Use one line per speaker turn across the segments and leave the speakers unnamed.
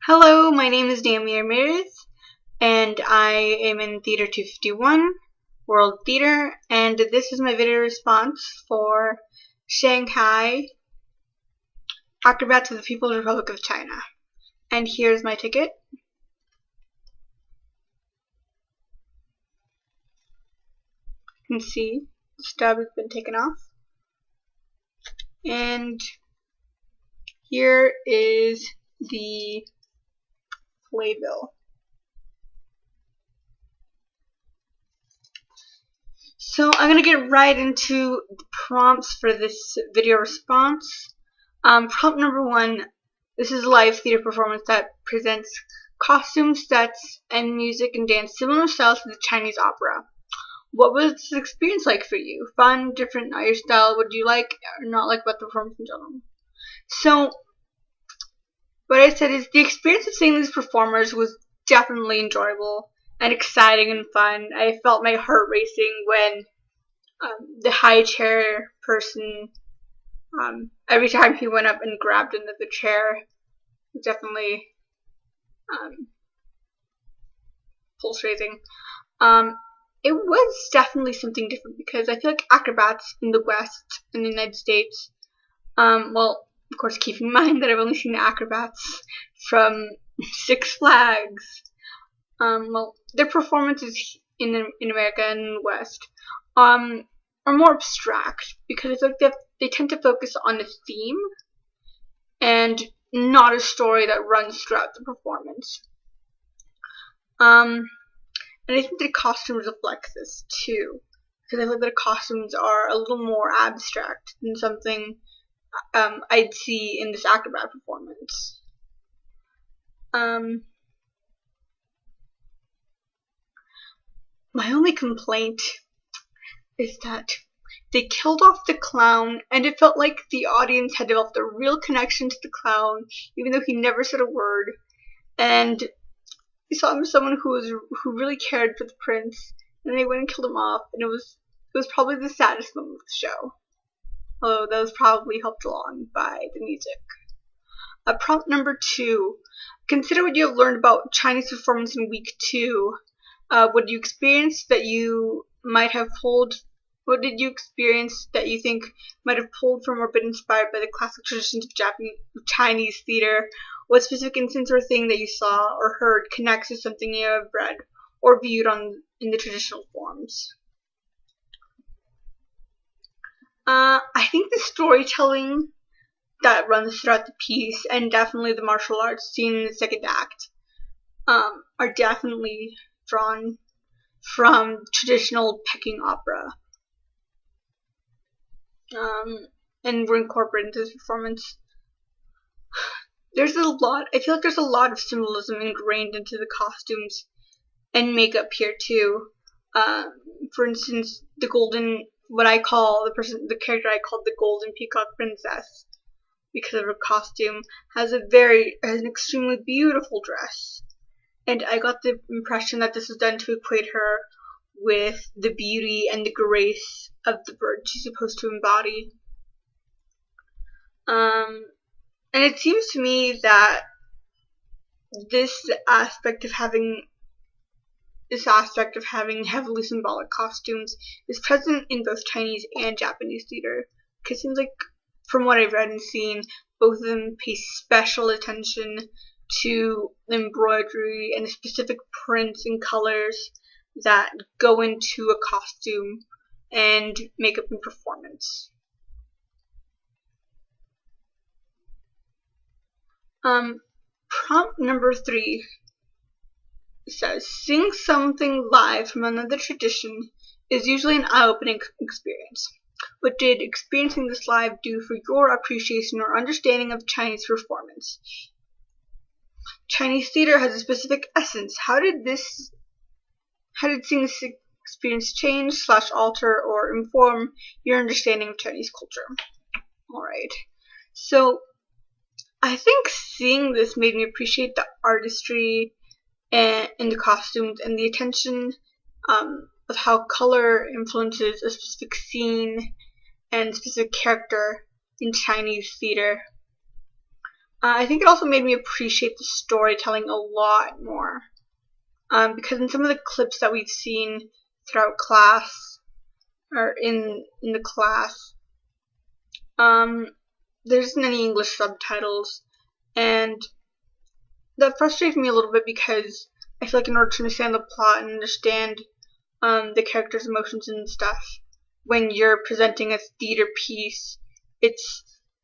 Hello, my name is Naomi Ramirez, and I am in Theater 251, World Theater, and this is my video response for Shanghai, Acrobats of the People's Republic of China. And here's my ticket. You can see the stub has been taken off. And here is the playbill. So I'm going to get right into the prompts for this video response. Prompt number 1, this is a live theater performance that presents costumes, sets, and music and dance similar styles to the Chinese opera. What was this experience like for you? Fun, different, not your style? What do you like or not like about the performance in general? So, what I said is the experience of seeing these performers was definitely enjoyable and exciting and fun. I felt my heart racing when the high chair person, every time he went up and grabbed another chair, definitely pulse raising. It was definitely something different because I feel like acrobats in the West, in the United States, well, of course, keep in mind that I've only seen acrobats from Six Flags. Well, their performances in America and in the West are more abstract because it's like they tend to focus on a theme and not a story that runs throughout the performance. And I think the costumes reflect this too, because I feel like the costumes are a little more abstract than something I'd see in this acrobat performance. My only complaint is that they killed off the clown, and it felt like the audience had developed a real connection to the clown, even though he never said a word. And we saw him as someone who really cared for the prince, and they went and killed him off, and it was probably the saddest moment of the show. Although that was probably helped along by the music. Prompt number 2. Consider what you have learned about Chinese performance in week 2. What did you experience that you might have pulled? What did you experience that you think might have pulled from or been inspired by the classic traditions of Chinese theater? What specific instance or thing that you saw or heard connects to something you have read or viewed in the traditional forms? I think the storytelling that runs throughout the piece, and definitely the martial arts seen in the second act, are definitely drawn from traditional Peking opera, and were incorporated into this performance. I feel like there's a lot of symbolism ingrained into the costumes and makeup here too. For instance, the character I called the Golden Peacock Princess, because of her costume, has an extremely beautiful dress. And I got the impression that this was done to equate her with the beauty and the grace of the bird she's supposed to embody. And it seems to me that this aspect of having heavily symbolic costumes is present in both Chinese and Japanese theater. Because it seems like, from what I've read and seen, both of them pay special attention to embroidery and the specific prints and colors that go into a costume and makeup and performance. Prompt number 3 says, seeing something live from another tradition is usually an eye-opening experience. What did experiencing this live do for your appreciation or understanding of Chinese performance? Chinese theater has a specific essence. How did seeing this experience change / alter or inform your understanding of Chinese culture? Alright, so I think seeing this made me appreciate the artistry in the costumes and the attention of how color influences a specific scene and specific character in Chinese theater. I think it also made me appreciate the storytelling a lot more. Because in some of the clips that we've seen throughout class, or in the class, there isn't any English subtitles, and that frustrates me a little bit because I feel like in order to understand the plot and understand the characters' emotions and stuff, when you're presenting a theater piece,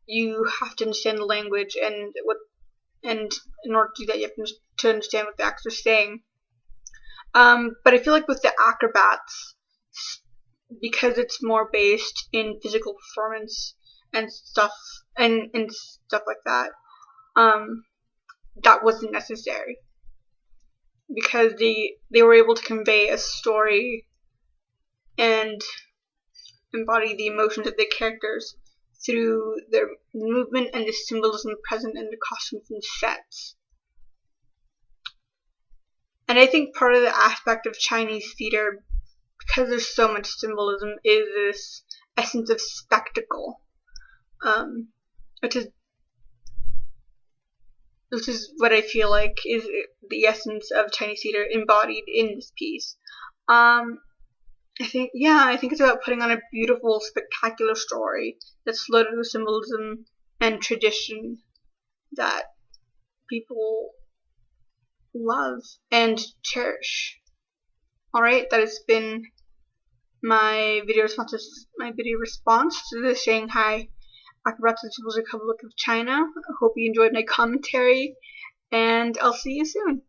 you have to understand the language and in order to do that, you have to understand what the actors are saying. But I feel like with the Acrobats, because it's more based in physical performance and stuff and stuff like that, that wasn't necessary because they were able to convey a story and embody the emotions of the characters through their movement and the symbolism present in the costumes and sets. And I think part of the aspect of Chinese theater, because there's so much symbolism, is this essence of spectacle, which is what I feel like is the essence of Chinese theater embodied in this piece. I think it's about putting on a beautiful, spectacular story that's loaded with symbolism and tradition that people love and cherish. Alright, that has been my video response to the Shanghai Acrobats of the People's Republic of China. I hope you enjoyed my commentary, and I'll see you soon.